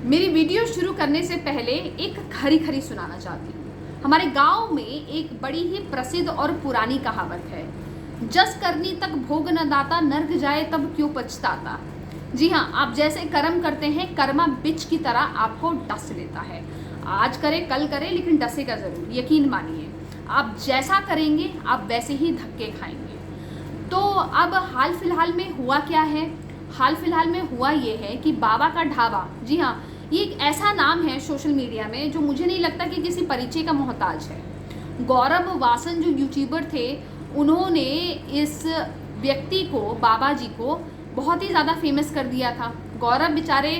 मेरी वीडियो शुरू करने से पहले एक खरी-खरी सुनाना चाहती हूँ। हमारे गाँव में एक बड़ी ही प्रसिद्ध और पुरानी कहावत है, जस करनी तक भोग न दाता, नर्क जाए तब क्यों पछताता। जी हाँ, आप जैसे कर्म करते हैं, कर्मा बिच की तरह आपको डस लेता है। आज करें, कल करें, लेकिन डसेगा ज़रूर, यकीन मानिए। आप जैसा करेंगे, आप वैसे ही धक्के खाएँगे। तो अब हाल फिलहाल में हुआ क्या है? हाल फिलहाल में हुआ ये है कि बाबा का ढाबा, जी हाँ, ये एक ऐसा नाम है सोशल मीडिया में जो मुझे नहीं लगता कि किसी परिचय का मोहताज है। गौरव वासन जो यूट्यूबर थे, उन्होंने इस व्यक्ति को, बाबा जी को बहुत ही ज़्यादा फेमस कर दिया था। गौरव बेचारे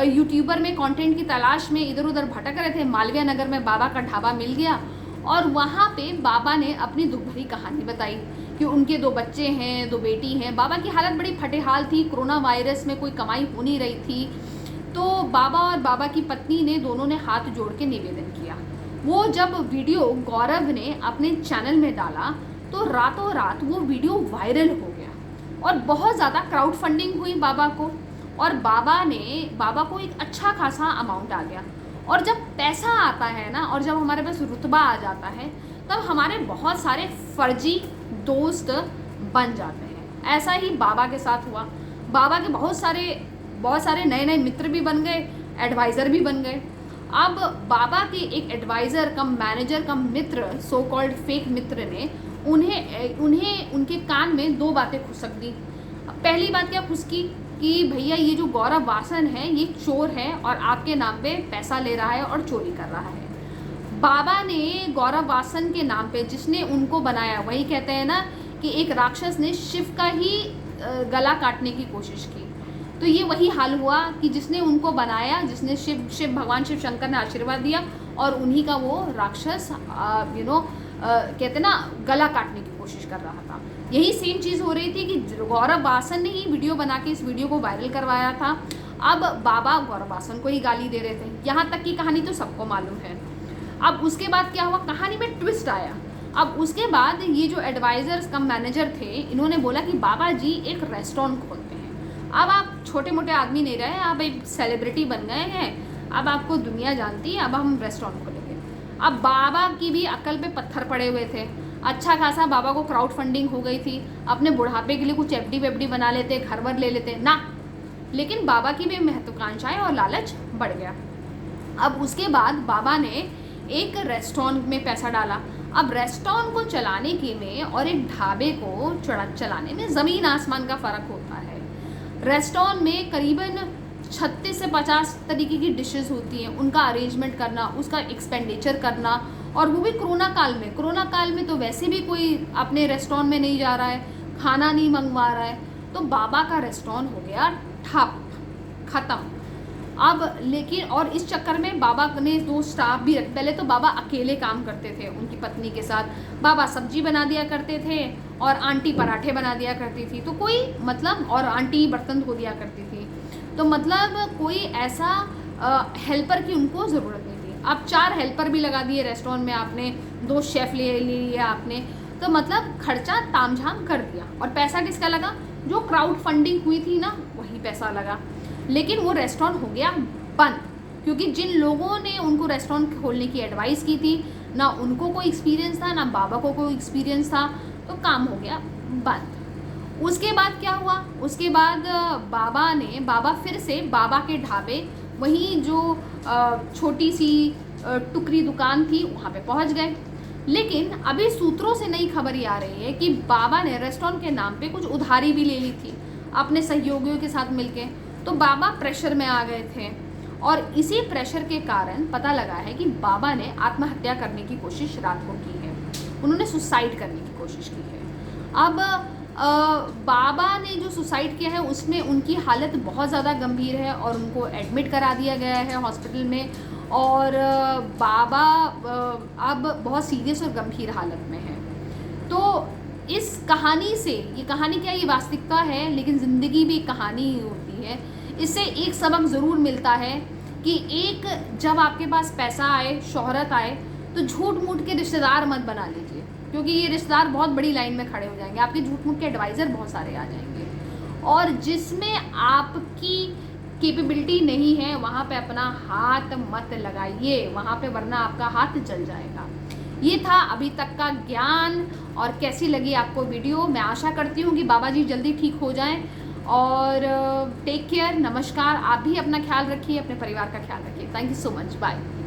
यूट्यूबर में कंटेंट की तलाश में इधर उधर भटक रहे थे। मालवीय नगर में बाबा का ढाबा मिल गया और वहाँ पे बाबा ने अपनी दुख भरी कहानी बताई कि उनके 2 बच्चे हैं, 2 बेटी हैं। बाबा की हालत बड़ी फटेहाल थी, कोरोना वायरस में कोई कमाई हो नहीं रही थी। तो बाबा और बाबा की पत्नी ने, दोनों ने हाथ जोड़ के निवेदन किया। वो जब वीडियो गौरव ने अपने चैनल में डाला तो रातों रात वो वीडियो वायरल हो गया और बहुत ज़्यादा क्राउड फंडिंग हुई बाबा को, और बाबा को एक अच्छा खासा अमाउंट आ गया। और जब पैसा आता है ना, और जब हमारे पास रुतबा आ जाता है, तब हमारे बहुत सारे फर्जी दोस्त बन जाते हैं। ऐसा ही बाबा के साथ हुआ। बाबा के बहुत सारे नए नए मित्र भी बन गए, एडवाइज़र भी बन गए। अब बाबा के एक एडवाइज़र कम मैनेजर कम मित्र, सो कॉल्ड फेक मित्र ने उन्हें उनके कान में 2 बातें खुसक दी। पहली बात क्या खुसकी कि भैया, ये जो गौरव वासन है ये चोर है और आपके नाम पे पैसा ले रहा है और चोरी कर रहा है। बाबा ने गौरव वासन के नाम पे, जिसने उनको बनाया, वही कहते हैं ना कि एक राक्षस ने शिव का ही गला काटने की कोशिश की। तो ये वही हाल हुआ कि जिसने उनको बनाया, जिसने भगवान शिव शंकर ने आशीर्वाद दिया और उन्हीं का वो राक्षस कहते हैं ना, गला काटने की कोशिश कर रहा था। यही सेम चीज़ हो रही थी कि गौरव वासन ने ही वीडियो बना के इस वीडियो को वायरल करवाया था। अब बाबा गौरव वासन को ही गाली दे रहे थे। यहाँ तक की कहानी तो सबको मालूम है। अब उसके बाद क्या हुआ, कहानी में ट्विस्ट आया। अब उसके बाद ये जो एडवाइज़र्स कम मैनेजर थे, इन्होंने बोला कि बाबा जी एक रेस्टोरेंट खोलते हैं। अब आप छोटे मोटे आदमी नहीं रहे, आप एक सेलिब्रिटी बन गए हैं, अब आपको दुनिया जानती है, अब हम रेस्टोरेंट खोलेंगे। अब बाबा की भी अक्ल पे पत्थर पड़े हुए थे। अच्छा खासा बाबा को क्राउड फंडिंग हो गई थी, अपने बुढ़ापे के लिए कुछ एफडी वेफडी बना लेते, घर वर ले लेते ना। लेकिन बाबा की भी महत्वाकांक्षाएं और लालच बढ़ गया। अब उसके बाद बाबा ने एक रेस्टोरेंट में पैसा डाला। अब रेस्टोरेंट को चलाने के में और एक ढाबे को चलाने में ज़मीन आसमान का फ़र्क होता है। रेस्टोरेंट में करीबन 36 से 50 तरीके की डिशेस होती हैं, उनका अरेंजमेंट करना, उसका एक्सपेंडिचर करना, और वो भी कोरोना काल में तो वैसे भी कोई अपने रेस्टोरेंट में नहीं जा रहा है, खाना नहीं मंगवा रहा है। तो बाबा का रेस्टोरेंट हो गया ठप, ख़त्म। अब लेकिन और इस चक्कर में बाबा ने 2 स्टाफ भी रख, पहले तो बाबा अकेले काम करते थे उनकी पत्नी के साथ। बाबा सब्जी बना दिया करते थे और आंटी पराठे बना दिया करती थी, तो कोई मतलब, और आंटी बर्तन धो दिया करती थी। तो मतलब कोई ऐसा हेल्पर की उनको ज़रूरत नहीं थी। अब 4 हेल्पर भी लगा दिए रेस्टोरेंट में आपने, 2 शेफ़ ले लिया आपने, तो मतलब खर्चा तामझाम कर दिया। और पैसा किसका लगा? जो क्राउड फंडिंग हुई थी ना, वही पैसा लगा। लेकिन वो रेस्टोरेंट हो गया बंद, क्योंकि जिन लोगों ने उनको रेस्टोरेंट खोलने की एडवाइस की थी, ना उनको कोई एक्सपीरियंस था, ना बाबा को कोई एक्सपीरियंस था, तो काम हो गया बंद। उसके बाद क्या हुआ? उसके बाद बाबा फिर से बाबा के ढाबे, वहीं जो छोटी सी टुकड़ी दुकान थी, वहाँ पे पहुँच गए। लेकिन अभी सूत्रों से नई खबर ये आ रही है कि बाबा ने रेस्टोरेंट के नाम पे कुछ उधारी भी ले ली थी अपने सहयोगियों के साथ मिलके। तो बाबा प्रेशर में आ गए थे, और इसी प्रेशर के कारण पता लगा है कि बाबा ने आत्महत्या करने की कोशिश रात को की है। उन्होंने सुसाइड करने की कोशिश की है। अब बाबा ने जो सुसाइड किया है उसमें उनकी हालत बहुत ज़्यादा गंभीर है और उनको एडमिट करा दिया गया है हॉस्पिटल में। और बाबा अब बहुत सीरियस और गंभीर हालत में है। तो इस कहानी से, ये कहानी क्या, ये वास्तविकता है, लेकिन ज़िंदगी भी कहानी ही होती है। इससे एक सबक ज़रूर मिलता है कि जब आपके पास पैसा आए, शोहरत आए, तो झूठ मूठ के रिश्तेदार मत बना लीजिए, क्योंकि ये रिश्तेदार बहुत बड़ी लाइन में खड़े हो जाएंगे, आपके झूठ मूठ के एडवाइज़र बहुत सारे आ जाएंगे। और जिसमें आपकी कैपेबिलिटी नहीं है वहाँ पे अपना हाथ मत लगाइए, वहाँ पे वरना आपका हाथ जल जाएगा। ये था अभी तक का ज्ञान। और कैसी लगी आपको वीडियो? मैं आशा करती हूँ कि बाबा जी जल्दी ठीक हो जाएं। और टेक केयर, नमस्कार। आप भी अपना ख्याल रखिए, अपने परिवार का ख्याल रखिए। Thank you so much, bye.